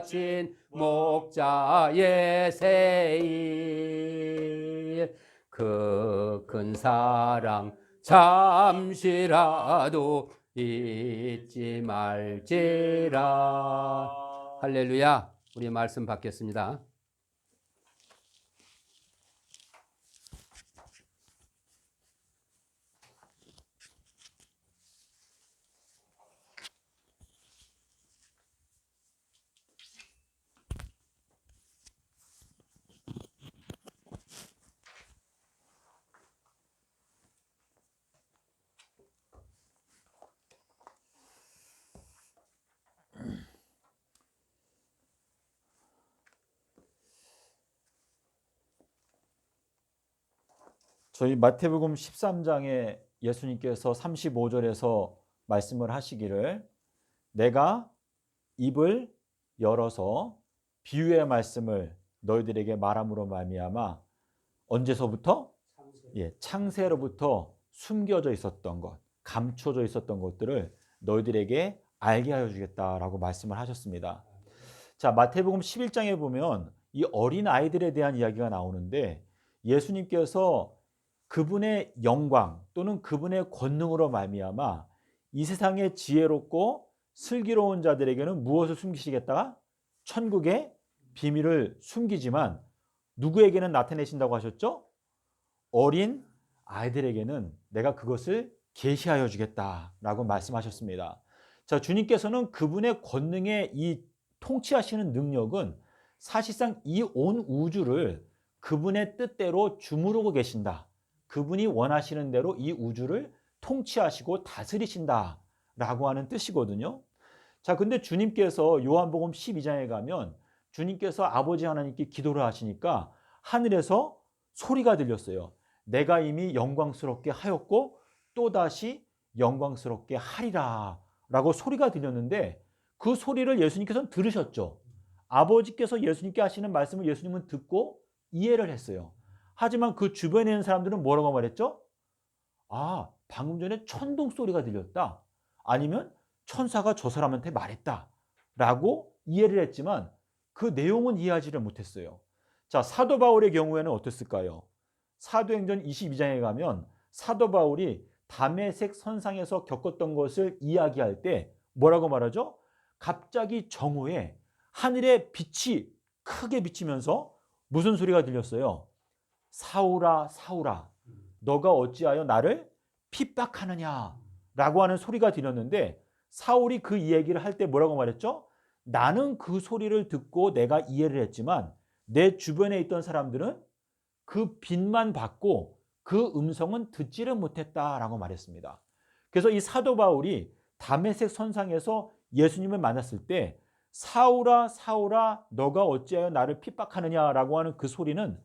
진 목자의 세일 그 큰 사랑 잠시라도 잊지 말지라. 할렐루야. 우리 말씀 받겠습니다. 저희 마태복음 13장에 예수님께서 35절에서 말씀을 하시기를 내가 입을 열어서 비유의 말씀을 너희들에게 말함으로 말미암아 언제서부터? 창세로부터 숨겨져 있었던 것, 감춰져 있었던 것들을 너희들에게 알게 하여 주겠다라고 말씀을 하셨습니다. 자, 마태복음 11장에 보면 이 어린 아이들에 대한 이야기가 나오는데 예수님께서 그분의 영광 또는 그분의 권능으로 말미암아 이 세상의 지혜롭고 슬기로운 자들에게는 무엇을 숨기시겠다? 천국의 비밀을 숨기지만 누구에게는 나타내신다고 하셨죠? 어린 아이들에게는 내가 그것을 계시하여 주겠다라고 말씀하셨습니다. 자, 주님께서는 그분의 권능의 이 통치하시는 능력은 사실상 이 온 우주를 그분의 뜻대로 주무르고 계신다. 그분이 원하시는 대로 이 우주를 통치하시고 다스리신다라고 하는 뜻이거든요. 자, 근데 주님께서 요한복음 12장에 가면 주님께서 아버지 하나님께 기도를 하시니까 하늘에서 소리가 들렸어요. 내가 이미 영광스럽게 하였고 또다시 영광스럽게 하리라 라고 소리가 들렸는데 그 소리를 예수님께서는 들으셨죠. 아버지께서 예수님께 하시는 말씀을 예수님은 듣고 이해를 했어요. 하지만 그 주변에 있는 사람들은 뭐라고 말했죠? 아, 방금 전에 천둥 소리가 들렸다. 아니면 천사가 저 사람한테 말했다. 라고 이해를 했지만 그 내용은 이해하지를 못했어요. 자, 사도 바울의 경우에는 어땠을까요? 사도행전 22장에 가면 사도 바울이 다메섹 선상에서 겪었던 것을 이야기할 때 뭐라고 말하죠? 갑자기 정오에 하늘에 빛이 크게 비치면서 무슨 소리가 들렸어요? 사울아 사울아 너가 어찌하여 나를 핍박하느냐 라고 하는 소리가 들렸는데 사울이 그 이야기를 할 때 뭐라고 말했죠? 나는 그 소리를 듣고 내가 이해를 했지만 내 주변에 있던 사람들은 그 빛만 받고 그 음성은 듣지를 못했다라고 말했습니다. 그래서 이 사도 바울이 다메섹 선상에서 예수님을 만났을 때 사울아 사울아 너가 어찌하여 나를 핍박하느냐라고 하는 그 소리는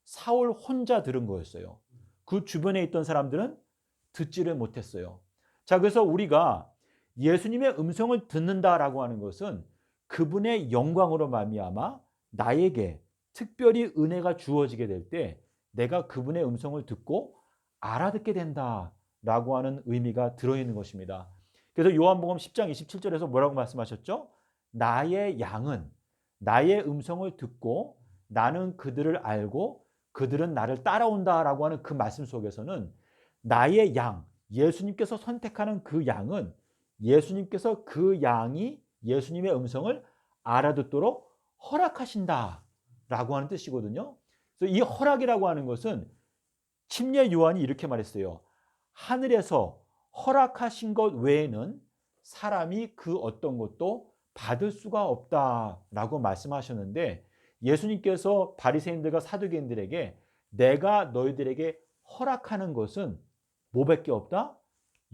사울 혼자 들은 거였어요. 그 주변에 있던 사람들은 듣지를 못했어요. 자, 그래서 우리가 예수님의 음성을 듣는다라고 하는 것은 그분의 영광으로 말미암아 나에게 특별히 은혜가 주어지게 될 때 내가 그분의 음성을 듣고 알아듣게 된다라고 하는 의미가 들어있는 것입니다. 그래서 요한복음 10장 27절에서 뭐라고 말씀하셨죠? 나의 양은 나의 음성을 듣고 나는 그들을 알고 그들은 나를 따라온다라고 하는 그 말씀 속에서는 나의 양, 예수님께서 선택하는 그 양은 예수님께서 그 양이 예수님의 음성을 알아듣도록 허락하신다라고 하는 뜻이거든요. 그래서 이 허락이라고 하는 것은 침례 요한이 이렇게 말했어요. 하늘에서 허락하신 것 외에는 사람이 그 어떤 것도 받을 수가 없다라고 말씀하셨는데 예수님께서 바리새인들과 사두개인들에게 내가 너희들에게 허락하는 것은 뭐밖에 없다?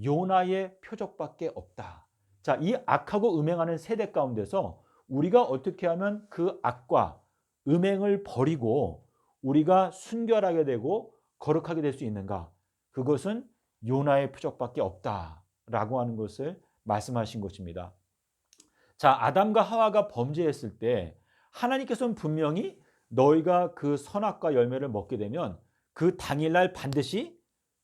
요나의 표적밖에 없다. 자, 이 악하고 음행하는 세대 가운데서 우리가 어떻게 하면 그 악과 음행을 버리고 우리가 순결하게 되고 거룩하게 될 수 있는가? 그것은 요나의 표적밖에 없다라고 하는 것을 말씀하신 것입니다. 자, 아담과 하와가 범죄했을 때 하나님께서는 분명히 너희가 그 선악과 열매를 먹게 되면 그 당일날 반드시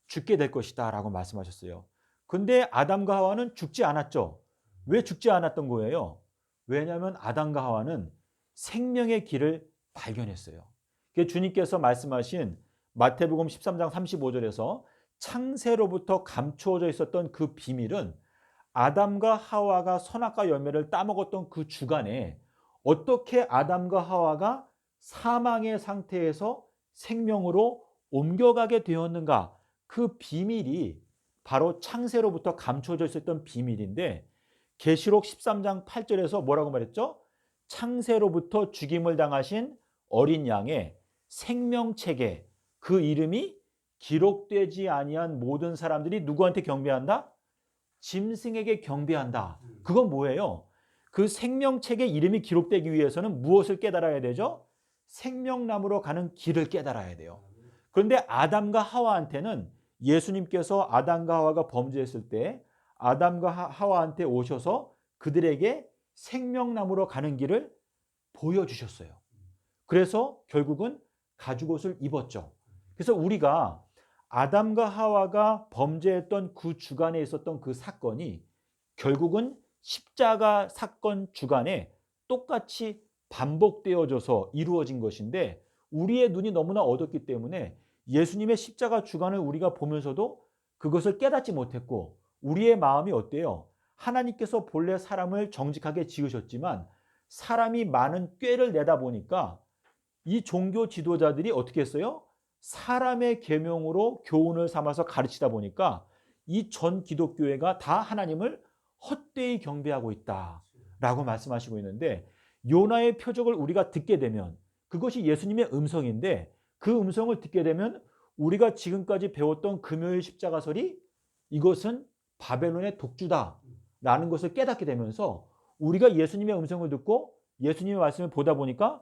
죽게 될 것이다 라고 말씀하셨어요. 근데 아담과 하와는 죽지 않았죠. 왜 죽지 않았던 거예요? 왜냐하면 아담과 하와는 생명의 길을 발견했어요. 주님께서 말씀하신 마태복음 13장 35절에서 창세로부터 감추어져 있었던 그 비밀은 아담과 하와가 선악과 열매를 따먹었던 그 주간에 어떻게 아담과 하와가 사망의 상태에서 생명으로 옮겨가게 되었는가, 그 비밀이 바로 창세로부터 감춰져 있었던 비밀인데, 계시록 13장 8절에서 뭐라고 말했죠? 창세로부터 죽임을 당하신 어린 양의 생명책에 그 이름이 기록되지 아니한 모든 사람들이 누구한테 경배한다? 짐승에게 경배한다. 그건 뭐예요? 그 생명책에 이름이 기록되기 위해서는 무엇을 깨달아야 되죠? 생명나무로 가는 길을 깨달아야 돼요. 그런데 아담과 하와한테는 예수님께서 아담과 하와가 범죄했을 때 아담과 하와한테 오셔서 그들에게 생명나무로 가는 길을 보여주셨어요. 그래서 결국은 가죽옷을 입었죠. 그래서 우리가 아담과 하와가 범죄했던 그 주간에 있었던 그 사건이 결국은 십자가 사건 주간에 똑같이 반복되어져서 이루어진 것인데, 우리의 눈이 너무나 어둡기 때문에 예수님의 십자가 주간을 우리가 보면서도 그것을 깨닫지 못했고, 우리의 마음이 어때요? 하나님께서 본래 사람을 정직하게 지으셨지만 사람이 많은 꾀를 내다 보니까 이 종교 지도자들이 어떻게 했어요? 사람의 계명으로 교훈을 삼아서 가르치다 보니까 이 전 기독교회가 다 하나님을 헛되이 경배하고 있다라고 말씀하시고 있는데, 요나의 표적을 우리가 듣게 되면 그것이 예수님의 음성인데, 그 음성을 듣게 되면 우리가 지금까지 배웠던 금요일 십자가설이 이것은 바벨론의 독주다라는 것을 깨닫게 되면서 우리가 예수님의 음성을 듣고 예수님의 말씀을 보다 보니까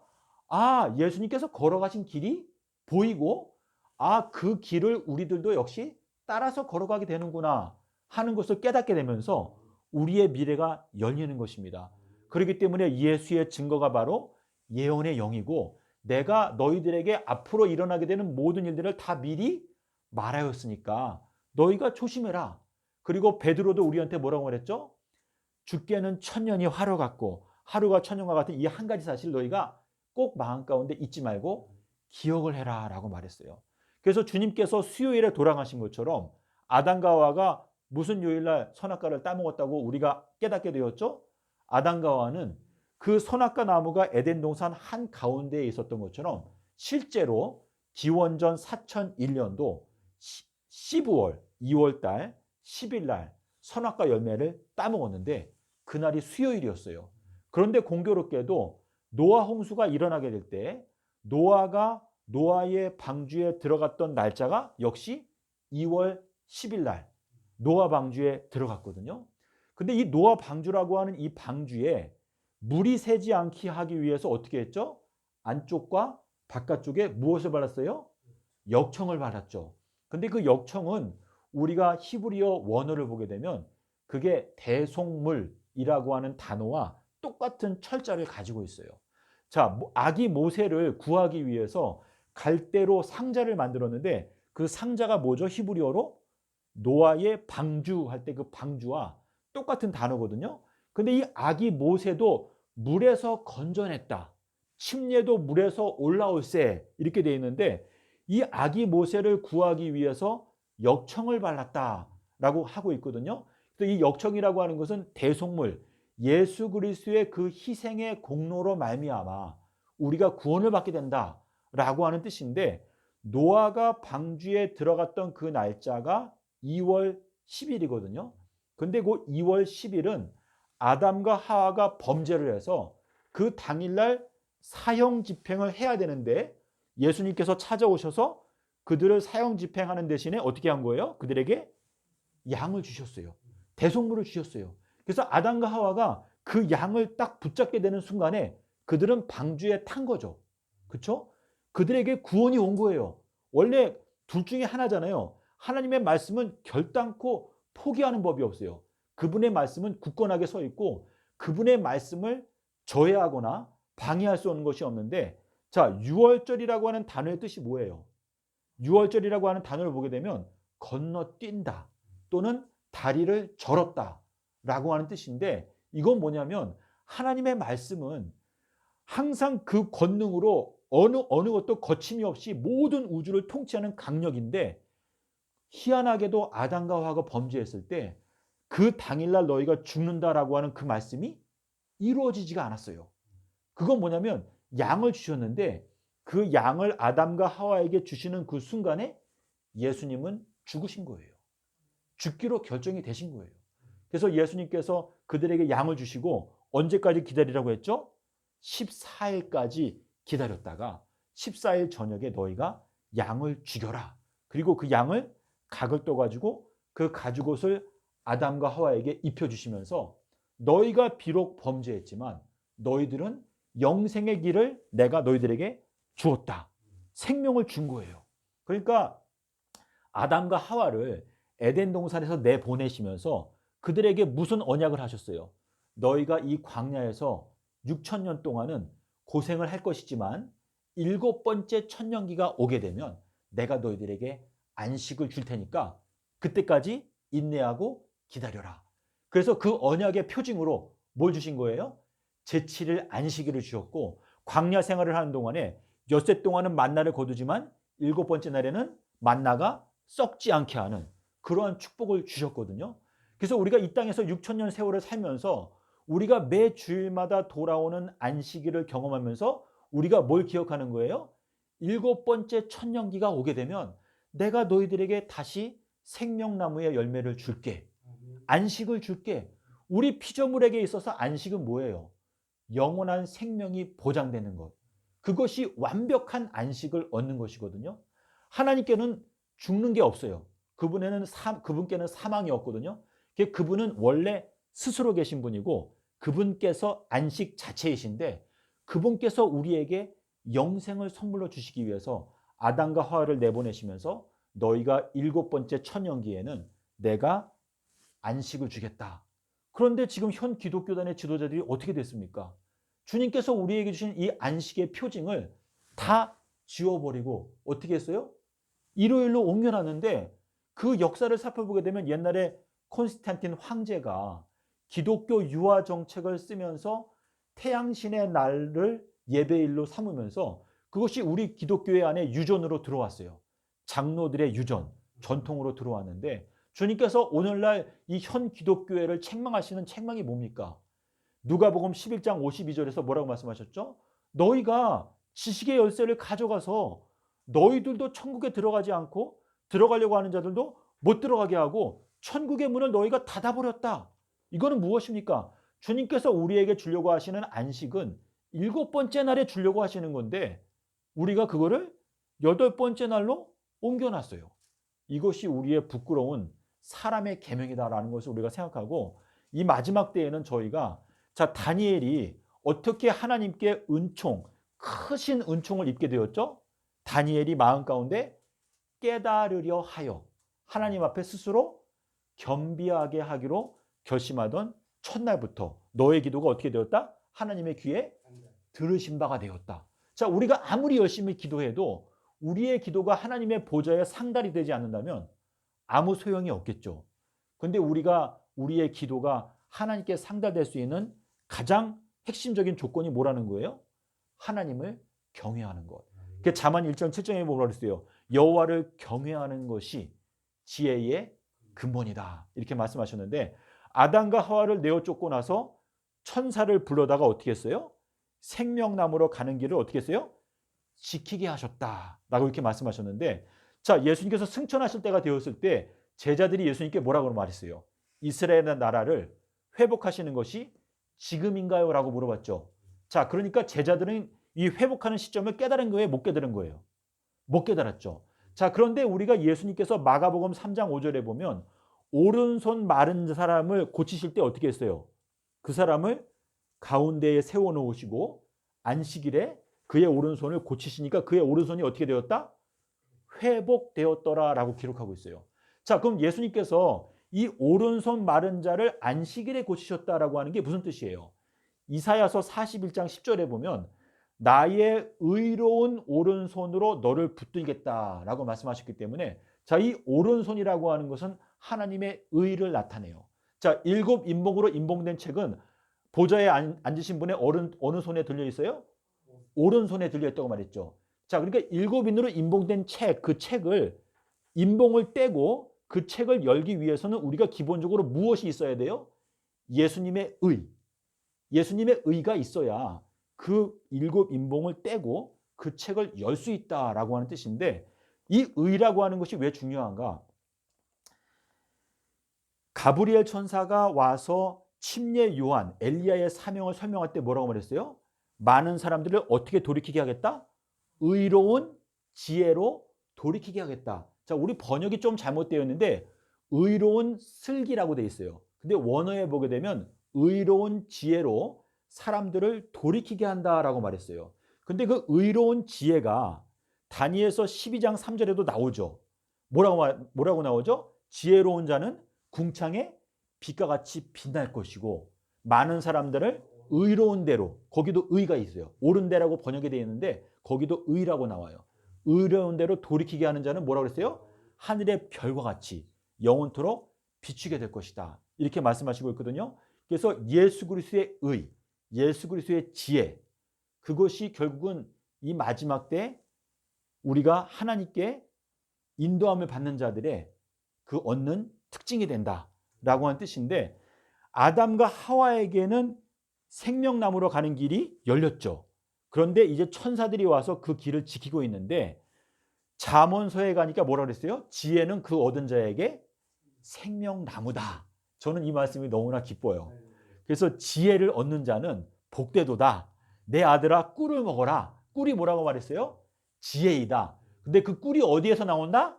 예수님께서 걸어가신 길이 보이고, 그 길을 우리들도 역시 따라서 걸어가게 되는구나 하는 것을 깨닫게 되면서 우리의 미래가 열리는 것입니다. 그렇기 때문에 예수의 증거가 바로 예언의 영이고, 내가 너희들에게 앞으로 일어나게 되는 모든 일들을 다 미리 말하였으니까 너희가 조심해라. 그리고 베드로도 우리한테 뭐라고 말했죠? 죽게는 천년이 하루 같고 하루가 천년과 같은 이 한 가지 사실 너희가 꼭 마음 가운데 잊지 말고 기억을 해라 라고 말했어요. 그래서 주님께서 수요일에 돌아가신 것처럼 아담과 하와가 무슨 요일날 선악과를 따먹었다고 우리가 깨닫게 되었죠? 아담과 하와는 그 선악과 나무가 에덴 동산 한가운데에 있었던 것처럼 실제로 기원전 4001년도 12월 2월달 10일날 선악과 열매를 따먹었는데 그날이 수요일이었어요. 그런데 공교롭게도 노아 홍수가 일어나게 될 때 노아가 노아의 방주에 들어갔던 날짜가 역시 2월 10일 날 노아 방주에 들어갔거든요. 근데 이 노아 방주라고 하는 이 방주에 물이 새지 않게 하기 위해서 어떻게 했죠? 안쪽과 바깥쪽에 무엇을 발랐어요? 역청을 발랐죠. 근데 그 역청은 우리가 히브리어 원어를 보게 되면 그게 대속물이라고 하는 단어와 똑같은 철자를 가지고 있어요. 자, 아기 모세를 구하기 위해서 갈대로 상자를 만들었는데 그 상자가 뭐죠? 히브리어로 노아의 방주 할 때 그 방주와 똑같은 단어거든요. 근데 이 아기 모세도 물에서 건져냈다. 침례도 물에서 올라올세 이렇게 돼 있는데, 이 아기 모세를 구하기 위해서 역청을 발랐다라고 하고 있거든요. 그래서 이 역청이라고 하는 것은 대속물, 예수 그리스도의 그 희생의 공로로 말미암아 우리가 구원을 받게 된다라고 하는 뜻인데, 노아가 방주에 들어갔던 그 날짜가 2월 10일이거든요. 근데 그 2월 10일은 아담과 하와가 범죄를 해서 그 당일날 사형 집행을 해야 되는데 예수님께서 찾아오셔서 그들을 사형 집행하는 대신에 어떻게 한 거예요? 그들에게 양을 주셨어요. 대속물을 주셨어요. 그래서 아담과 하와가 그 양을 딱 붙잡게 되는 순간에 그들은 방주에 탄 거죠. 그렇죠? 그들에게 구원이 온 거예요. 원래 둘 중에 하나잖아요. 하나님의 말씀은 결단코 포기하는 법이 없어요. 그분의 말씀은 굳건하게 서 있고 그분의 말씀을 저해하거나 방해할 수 없는 것이 없는데, 자, 유월절이라고 하는 단어의 뜻이 뭐예요? 유월절이라고 하는 단어를 보게 되면 건너뛴다 또는 다리를 절었다 라고 하는 뜻인데, 이건 뭐냐면 하나님의 말씀은 항상 그 권능으로 어느 것도 거침이 없이 모든 우주를 통치하는 강력인데, 희한하게도 아담과 하와가 범죄했을 때 그 당일날 너희가 죽는다라고 하는 그 말씀이 이루어지지가 않았어요. 그건 뭐냐면 양을 주셨는데 그 양을 아담과 하와에게 주시는 그 순간에 예수님은 죽으신 거예요. 죽기로 결정이 되신 거예요. 그래서 예수님께서 그들에게 양을 주시고 언제까지 기다리라고 했죠? 14일까지 기다렸다가 14일 저녁에 너희가 양을 죽여라. 그리고 그 양을 각을 떠가지고 그 가죽옷을 아담과 하와에게 입혀주시면서 너희가 비록 범죄했지만 너희들은 영생의 길을 내가 너희들에게 주었다. 생명을 준 거예요. 그러니까 아담과 하와를 에덴 동산에서 내보내시면서 그들에게 무슨 언약을 하셨어요? 너희가 이 광야에서 6,000년 동안은 고생을 할 것이지만 7번째 천년기가 오게 되면 내가 너희들에게 안식을 줄 테니까 그때까지 인내하고 기다려라. 그래서 그 언약의 표징으로 뭘 주신 거예요? 제7일 안식일을 주셨고 광야 생활을 하는 동안에 엿새 동안은 만나를 거두지만 7번째 날에는 만나가 썩지 않게 하는 그러한 축복을 주셨거든요. 그래서 우리가 이 땅에서 6,000년 세월을 살면서 우리가 매 주일마다 돌아오는 안식일을 경험하면서 우리가 뭘 기억하는 거예요? 7번째 천년기가 오게 되면 내가 너희들에게 다시 생명나무의 열매를 줄게. 안식을 줄게. 우리 피조물에게 있어서 안식은 뭐예요? 영원한 생명이 보장되는 것. 그것이 완벽한 안식을 얻는 것이거든요. 하나님께는 죽는 게 없어요. 그분께는 사망이 없거든요. 그분은 원래 스스로 계신 분이고 그분께서 안식 자체이신데 그분께서 우리에게 영생을 선물로 주시기 위해서 아담과 하와를 내보내시면서 너희가 7번째 천년기에는 내가 안식을 주겠다. 그런데 지금 현 기독교단의 지도자들이 어떻게 됐습니까? 주님께서 우리에게 주신 이 안식의 표징을 다 지워버리고 어떻게 했어요? 일요일로 옮겨놨는데 그 역사를 살펴보게 되면 옛날에 콘스탄틴 황제가 기독교 유화 정책을 쓰면서 태양신의 날을 예배일로 삼으면서 그것이 우리 기독교회 안에 유전으로 들어왔어요. 장로들의 유전, 전통으로 들어왔는데 주님께서 오늘날 이 현 기독교회를 책망하시는 책망이 뭡니까? 누가복음 11장 52절에서 뭐라고 말씀하셨죠? 너희가 지식의 열쇠를 가져가서 너희들도 천국에 들어가지 않고 들어가려고 하는 자들도 못 들어가게 하고 천국의 문을 너희가 닫아버렸다. 이거는 무엇입니까? 주님께서 우리에게 주려고 하시는 안식은 7번째 날에 주려고 하시는 건데 우리가 그거를 8번째 날로 옮겨놨어요. 이것이 우리의 부끄러운 사람의 계명이다라는 것을 우리가 생각하고 이 마지막 때에는 저희가 다니엘이 어떻게 하나님께 크신 은총을 입게 되었죠? 다니엘이 마음 가운데 깨달으려 하여 하나님 앞에 스스로 겸비하게 하기로 결심하던 첫날부터 너의 기도가 어떻게 되었다? 하나님의 귀에 들으신 바가 되었다. 자, 우리가 아무리 열심히 기도해도 우리의 기도가 하나님의 보좌에 상달이 되지 않는다면 아무 소용이 없겠죠. 근데 우리의 기도가 하나님께 상달될 수 있는 가장 핵심적인 조건이 뭐라는 거예요? 하나님을 경외하는 것. 잠언 1장 7장에 뭐라고 했어요? 여호와를 경외하는 것이 지혜의 근본이다. 이렇게 말씀하셨는데 아담과 하와를 내어 쫓고 나서 천사를 불러다가 어떻게 했어요? 생명나무로 가는 길을 어떻게 했어요? 지키게 하셨다라고 이렇게 말씀하셨는데 자, 예수님께서 승천하실 때가 되었을 때 제자들이 예수님께 뭐라고 말했어요? 이스라엘의 나라를 회복하시는 것이 지금인가요? 라고 물어봤죠. 자, 그러니까 제자들은 이 회복하는 시점을 깨달은 거예요? 못 깨달은 거예요? 못 깨달았죠. 자, 그런데 우리가 예수님께서 마가복음 3장 5절에 보면 오른손 마른 사람을 고치실 때 어떻게 했어요? 그 사람을 가운데에 세워놓으시고 안식일에 그의 오른손을 고치시니까 그의 오른손이 어떻게 되었다? 회복되었더라라고 기록하고 있어요. 자, 그럼 예수님께서 이 오른손 마른 자를 안식일에 고치셨다라고 하는 게 무슨 뜻이에요? 이사야서 41장 10절에 보면 나의 의로운 오른손으로 너를 붙들겠다라고 말씀하셨기 때문에 자, 이 오른손이라고 하는 것은 하나님의 의를 나타내요. 자, 7 인목으로 인봉된 책은 보좌에 앉으신 분의 어느 손에 들려 있어요? 오른손에 들려 있다고 말했죠. 자, 그러니까 7인으로 인봉된 책, 그 책을 인봉을 떼고 그 책을 열기 위해서는 우리가 기본적으로 무엇이 있어야 돼요? 예수님의 의. 예수님의 의가 있어야 그 7인봉을 떼고 그 책을 열 수 있다라고 하는 뜻인데, 이 의라고 하는 것이 왜 중요한가? 가브리엘 천사가 와서 침례 요한, 엘리야의 사명을 설명할 때 뭐라고 말했어요? 많은 사람들을 어떻게 돌이키게 하겠다? 의로운 지혜로 돌이키게 하겠다. 자, 우리 번역이 좀 잘못되어 있는데 의로운 슬기라고 되어 있어요. 근데 원어에 보게 되면 의로운 지혜로 사람들을 돌이키게 한다라고 말했어요. 근데 그 의로운 지혜가 다니엘서 12장 3절에도 나오죠. 뭐라고 나오죠? 지혜로운 자는 궁창에 빛과 같이 빛날 것이고 많은 사람들을 의로운 대로, 거기도 의가 있어요. 옳은 대라고 번역이 되어 있는데 거기도 의라고 나와요. 의로운 대로 돌이키게 하는 자는 뭐라고 그랬어요? 하늘의 별과 같이 영원토록 비추게 될 것이다. 이렇게 말씀하시고 있거든요. 그래서 예수 그리스도의 의, 예수 그리스도의 지혜, 그것이 결국은 이 마지막 때 우리가 하나님께 인도함을 받는 자들의 그 얻는 특징이 된다라고 하는 뜻인데, 아담과 하와에게는 생명나무로 가는 길이 열렸죠. 그런데 이제 천사들이 와서 그 길을 지키고 있는데, 잠언서에 가니까 뭐라 그랬어요? 지혜는 그 얻은 자에게 생명나무다. 저는 이 말씀이 너무나 기뻐요. 그래서 지혜를 얻는 자는 복되도다. 내 아들아 꿀을 먹어라. 꿀이 뭐라고 말했어요? 지혜이다. 근데 그 꿀이 어디에서 나온다?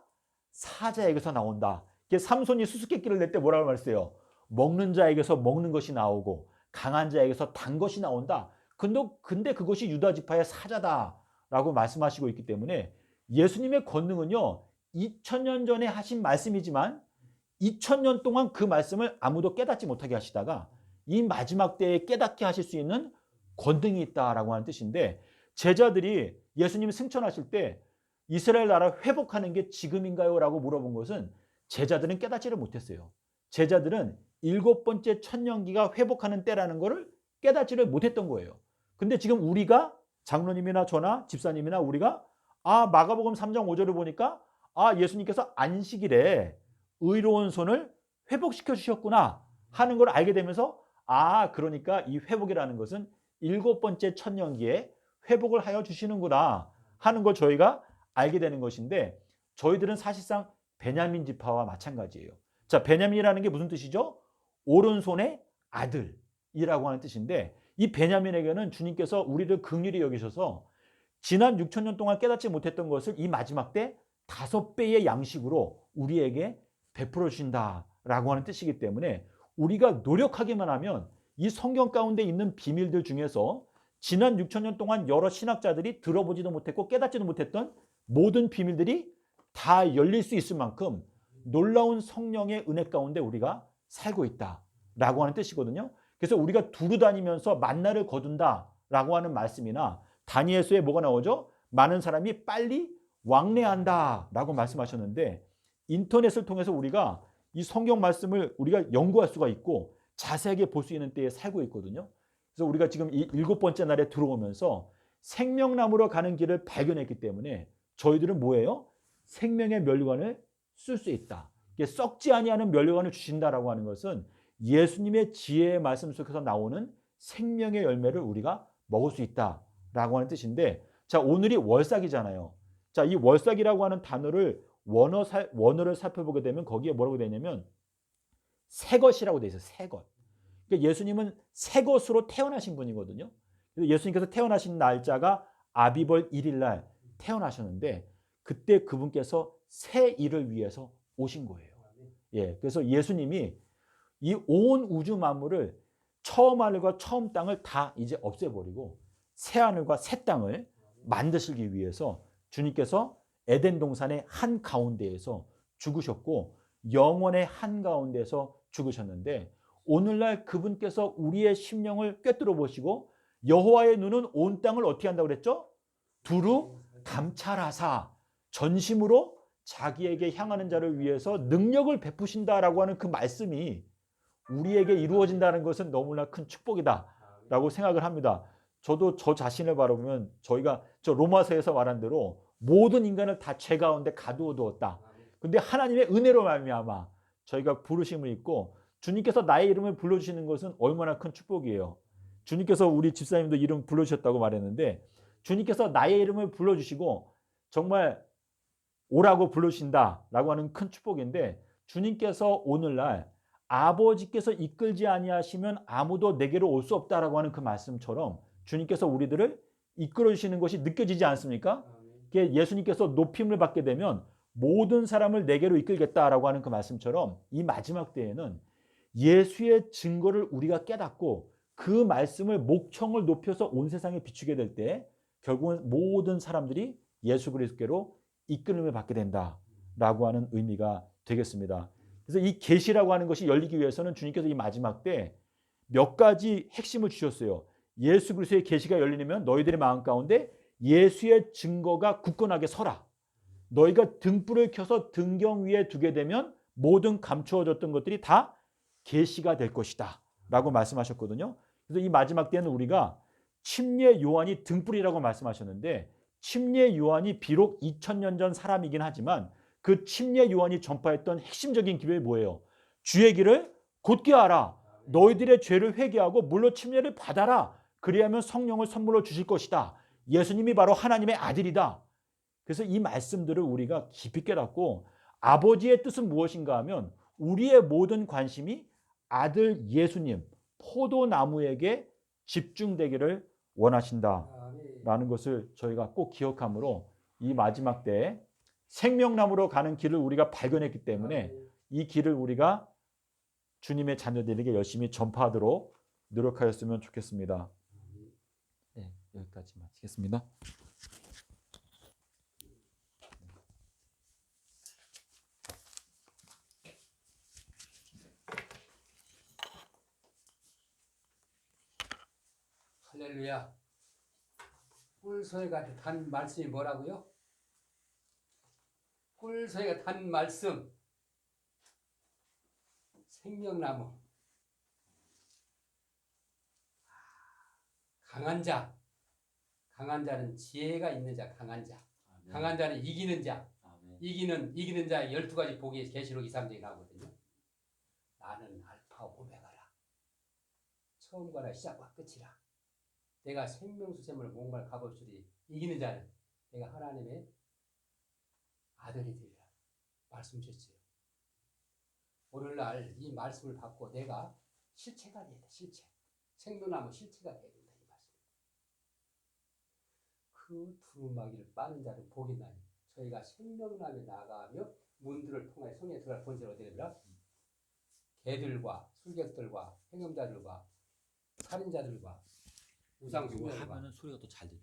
사자에게서 나온다. 삼손이 수수께끼를 낼 때 뭐라고 말했어요? 먹는 자에게서 먹는 것이 나오고 강한 자에게서 단 것이 나온다. 근데 그것이 유다 지파의 사자다라고 말씀하시고 있기 때문에 예수님의 권능은요, 2000년 전에 하신 말씀이지만 2000년 동안 그 말씀을 아무도 깨닫지 못하게 하시다가 이 마지막 때에 깨닫게 하실 수 있는 권능이 있다라고 하는 뜻인데, 제자들이 예수님이 승천하실 때 이스라엘 나라 회복하는 게 지금인가요? 라고 물어본 것은 제자들은 깨닫지를 못했어요. 제자들은 7번째 천년기가 회복하는 때라는 것을 깨닫지를 못했던 거예요. 근데 지금 우리가, 장로님이나 저나 집사님이나 우리가 마가복음 3장 5절을 보니까 예수님께서 안식일에 의로운 손을 회복시켜 주셨구나 하는 걸 알게 되면서 그러니까 이 회복이라는 것은 7번째 천년기에 회복을 하여 주시는구나 하는 걸 저희가 알게 되는 것인데, 저희들은 사실상 베냐민 지파와 마찬가지예요. 자, 베냐민이라는 게 무슨 뜻이죠? 오른손의 아들이라고 하는 뜻인데, 이 베냐민에게는 주님께서 우리를 긍휼히 여기셔서 지난 6000년 동안 깨닫지 못했던 것을 이 마지막 때 5배의 양식으로 우리에게 베풀어 주신다라고 하는 뜻이기 때문에 우리가 노력하기만 하면 이 성경 가운데 있는 비밀들 중에서 지난 6000년 동안 여러 신학자들이 들어보지도 못했고 깨닫지도 못했던 모든 비밀들이 다 열릴 수 있을 만큼 놀라운 성령의 은혜 가운데 우리가 살고 있다라고 하는 뜻이거든요. 그래서 우리가 두루 다니면서 만나를 거둔다라고 하는 말씀이나 다니엘서에 뭐가 나오죠? 많은 사람이 빨리 왕래한다라고 말씀하셨는데, 인터넷을 통해서 우리가 이 성경 말씀을 우리가 연구할 수가 있고 자세하게 볼 수 있는 때에 살고 있거든요. 그래서 우리가 지금 이 7번째 날에 들어오면서 생명나무로 가는 길을 발견했기 때문에 저희들은 뭐예요? 생명의 멸류관을 쓸 수 있다. 썩지 아니하는 멸류관을 주신다라고 하는 것은 예수님의 지혜의 말씀 속에서 나오는 생명의 열매를 우리가 먹을 수 있다라고 하는 뜻인데, 자, 오늘이 월삭이잖아요. 자, 이 월삭이라고 하는 단어를 원어를 살펴보게 되면 거기에 뭐라고 되어 있냐면 새 것이라고 되어 있어요. 새 것. 그러니까 예수님은 새 것으로 태어나신 분이거든요. 그래서 예수님께서 태어나신 날짜가 아비벌 1일 날 태어나셨는데, 그때 그분께서 새 일을 위해서 오신 거예요. 그래서 예수님이 이 온 우주 만물을 처음 하늘과 처음 땅을 다 이제 없애버리고 새 하늘과 새 땅을 만드시기 위해서 주님께서 에덴 동산의 한 가운데에서 죽으셨고 영원의 한 가운데에서 죽으셨는데, 오늘날 그분께서 우리의 심령을 꿰뚫어 보시고 여호와의 눈은 온 땅을 어떻게 한다고 그랬죠? 두루 감찰하사 전심으로 자기에게 향하는 자를 위해서 능력을 베푸신다라고 하는 그 말씀이 우리에게 이루어진다는 것은 너무나 큰 축복이다 라고 생각을 합니다. 저도 저 자신을 바라보면 저희가 저 로마서에서 말한 대로 모든 인간을 다 죄 가운데 가두어 두었다. 근데 하나님의 은혜로 말미암아 저희가 부르심을 입고 주님께서 나의 이름을 불러주시는 것은 얼마나 큰 축복이에요. 주님께서 우리 집사님도 이름 불러주셨다고 말했는데 주님께서 나의 이름을 불러주시고 정말 오라고 불러주신다라고 하는 큰 축복인데 주님께서 오늘날 아버지께서 이끌지 아니하시면 아무도 내게로 올 수 없다라고 하는 그 말씀처럼 주님께서 우리들을 이끌어 주시는 것이 느껴지지 않습니까? 예수님께서 높임을 받게 되면 모든 사람을 내게로 이끌겠다라고 하는 그 말씀처럼 이 마지막 때에는 예수의 증거를 우리가 깨닫고 그 말씀을 목청을 높여서 온 세상에 비추게 될 때 결국은 모든 사람들이 예수 그리스도께로 이끌림을 받게 된다라고 하는 의미가 되겠습니다. 그래서 이 계시라고 하는 것이 열리기 위해서는 주님께서 이 마지막 때 몇 가지 핵심을 주셨어요. 예수 그리스도의 계시가 열리려면 너희들의 마음 가운데 예수의 증거가 굳건하게 서라. 너희가 등불을 켜서 등경 위에 두게 되면 모든 감추어졌던 것들이 다 계시가 될 것이다 라고 말씀하셨거든요. 그래서 이 마지막 때는 우리가 침례 요한이 등불이라고 말씀하셨는데 침례 요한이 비록 2000년 전 사람이긴 하지만 그 침례 요한이 전파했던 핵심적인 기별이 뭐예요? 주의 길을 곧게 하라. 너희들의 죄를 회개하고 물로 침례를 받아라. 그리하면 성령을 선물로 주실 것이다. 예수님이 바로 하나님의 아들이다. 그래서 이 말씀들을 우리가 깊이 깨닫고 아버지의 뜻은 무엇인가 하면 우리의 모든 관심이 아들 예수님 포도나무에게 집중되기를 원하신다라는 것을 저희가 꼭 기억함으로 이 마지막 때에 생명나무로 가는 길을 우리가 발견했기 때문에 이 길을 우리가 주님의 자녀들에게 열심히 전파하도록 노력하였으면 좋겠습니다. 네, 여기까지 마치겠습니다. 할렐루야. 꿀소리가 단 말씀이 뭐라고요? 꿀소리가 단 말씀. 생명나무. 강한 자. 강한 자는 지혜가 있는 자, 강한 자. 아멘. 강한 자는 이기는 자. 아멘. 이기는 자 12가지 복이 계시록 2, 3장에 나오거든요. 나는 알파 오메가라. 처음과나 시작과 끝이라. 내가 생명수샘을 목말 값없으리. 이기는 자는 내가 하나님의 아들이 되리라. 말씀 주셨어요. 오늘날 이 말씀을 받고 내가 실체가 돼야 돼. 실체. 생명나무 실체가 돼야 된다. 이 말씀. 그 두루마기를 빠는 자는 복이 나니 저희가 생명나무에 나가며 문들을 통해 성에 들어갈 본세를 어디에 들어? 개들과 술객들과 행음자들과 살인자들과 우상 숭배들과 하면은 소리가 더 잘 들려.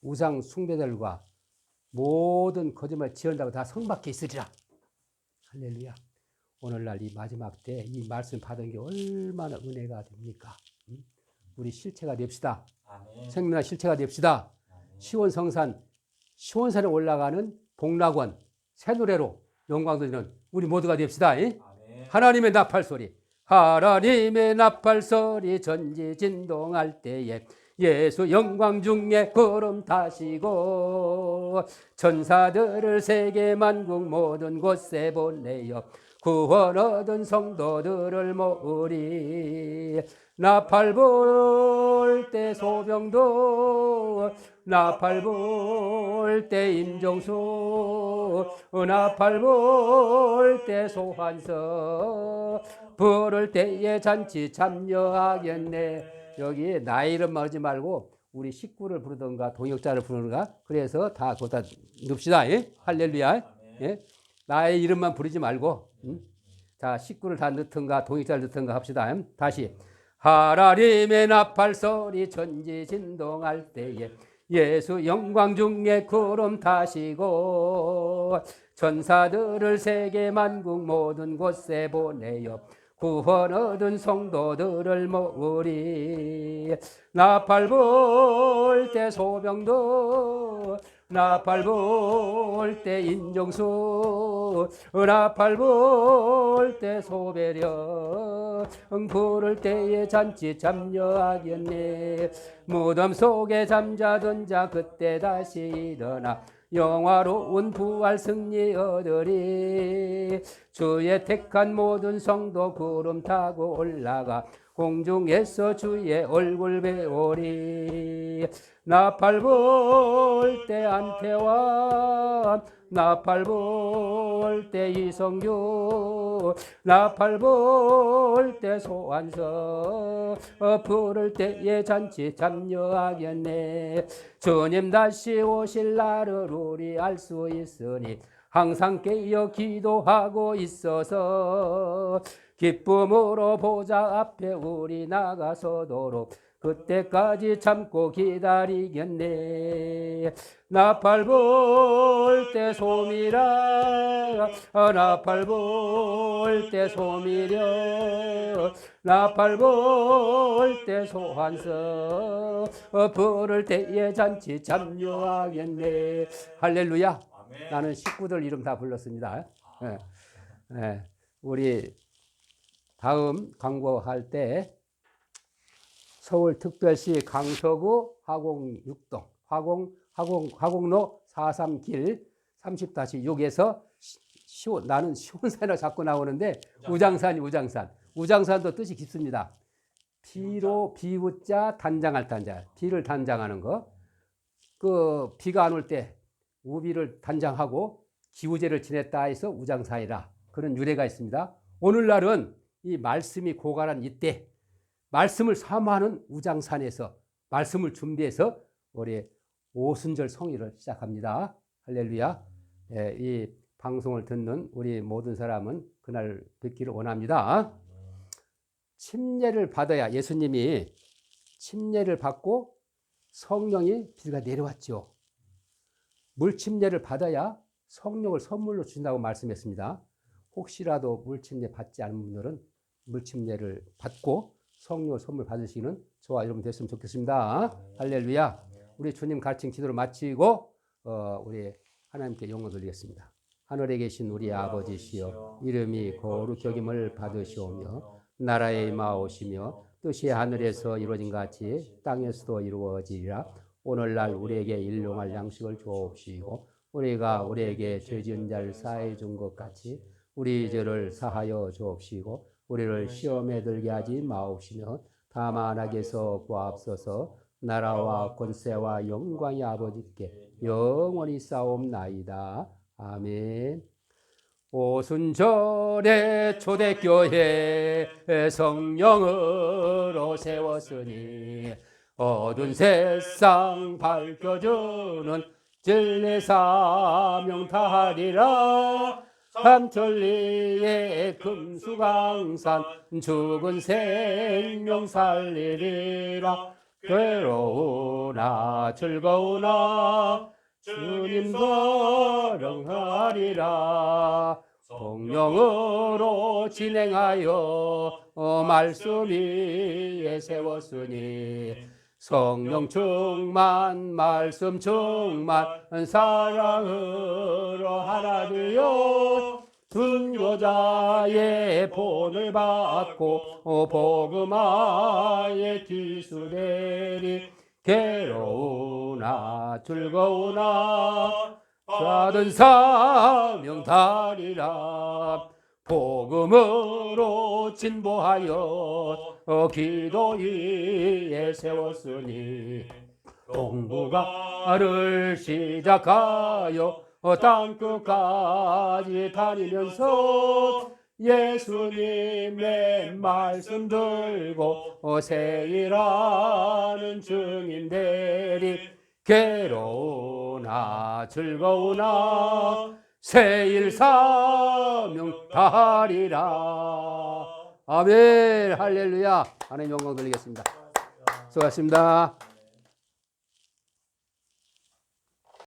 우상 숭배들과 모든 거짓말 지은다고 다 성밖에 있으리라. 할렐루야. 오늘날 이 마지막 때 이 말씀 받은 게 얼마나 은혜가 됩니까? 우리 실체가 됩시다. 생명나 실체가 됩시다. 시온성산, 시온산에 올라가는 복락원, 새노래로 영광 돌리는 우리 모두가 됩시다. 하나님의 나팔소리, 하나님의 나팔소리 전지진동할 때에 예수 영광 중에 구름 타시고 천사들을 세계 만국 모든 곳에 보내어 구원 얻은 성도들을 모으리. 나팔 불 때 소병도 나팔 불 때 임종수 나팔 불 때 소환서 부를 때에 잔치 참여하겠네. 여기 나의 이름 말하지 말고 우리 식구를 부르던가 동역자를 부르는가 그래서 다 거기다 넣읍시다. 예? 할렐루야. 예? 나의 이름만 부르지 말고 자 식구를 다 넣든가 동역자를 넣든가 합시다. 다시 하나님의 나팔소리 전지진동할 때에 예수 영광 중에 구름 타시고 천사들을 세계 만국 모든 곳에 보내어 구원 얻은 성도들을 모으리. 나팔 불 때 소병도 나팔 불 때 인정수 나팔 불 때 소배령 부를 때에 잔치 참여하겠네. 무덤 속에 잠자던 자 그때 다시 일어나 영화로운 부활 승리 얻으리. 주의 택한 모든 성도 구름 타고 올라가 공중에서 주의 얼굴 배우리. 나팔 불 때 안태환 나팔 불 때 이성규 나팔 불 때 소환서 부를 때에 잔치 참여하겠네. 주님 다시 오실 날을 우리 알 수 있으니 항상 깨어 기도하고 있어서 기쁨으로 보좌 앞에 우리 나가서도록 그때까지 참고 기다리겠네. 나팔 불 때 소미라 나팔 불 때 소미려 나팔 불 때 소환서 부를 때에 잔치 참여하겠네. 할렐루야. 아멘. 나는 식구들 이름 다 불렀습니다. 네. 네. 우리 다음 광고할 때 서울특별시 강서구 화공 6동 화공로 43길 30-6에서 나는 시온산을 자꾸 나오는데 우장산도 뜻이 깊습니다. 비로 비우자 단장할 단자, 비를 단장하는 거. 그 비가 안 올 때 우비를 단장하고 기우제를 지냈다 해서 우장산이라 그런 유래가 있습니다. 오늘날은 이 말씀이 고갈한 이때 말씀을 사모하는 우장산에서 말씀을 준비해서 우리 오순절 성의를 시작합니다. 할렐루야. 예, 이 방송을 듣는 우리 모든 사람은 그날 뵙기를 원합니다. 침례를 받아야 예수님이 침례를 받고 성령이 비가 내려왔죠. 물침례를 받아야 성령을 선물로 주신다고 말씀했습니다. 혹시라도 물침례 받지 않은 분들은 물침례를 받고 성령을 선물 받으시는 저와 여러분 됐으면 좋겠습니다. 할렐루야. 우리 주님 가르친 기도를 마치고 우리 하나님께 영광 돌리겠습니다. 하늘에 계신 우리 아버지시여 이름이 거룩히 여김을 받으시오며 나라에 임하오시며 뜻이 하늘에서 이루어진 같이 땅에서도 이루어지리라. 오늘날 우리에게 일용할 양식을 주옵시고 우리가 우리에게 죄 지은 자를 사해 준 것 같이 우리 죄를 사하여 주옵시고 우리를 시험에 들게 하지 마옵시며 다만 악에서 구하옵소서. 나라와 권세와 영광이 아버지께 영원히 싸움나이다. 아멘. 오순절에 초대교회 성령으로 세웠으니 어두운 세상 밝혀주는 진리 사명 다하리라. 삼천리의 금수강산 죽은 생명 살리리라. 괴로우나 즐거우나 주님 사랑하리라. 성령으로 진행하여 말씀 위에 세웠으니 성령 충만 말씀 충만 사랑으로 하나 되어 순교자의 본을 받고 복음화의 뒤수되리. 괴로우나 즐거우나 받은 사명 다리라. 복음으로 진보하여 기도 위에 세웠으니 동북아를 시작하여 땅끝까지 다니면서 예수님의 말씀 들고 세일하는 증인 되리. 괴로우나 즐거우나 세일 사명 다하리라. 아멘. 할렐루야. 하나님 영광 돌리겠습니다. 수고하셨습니다.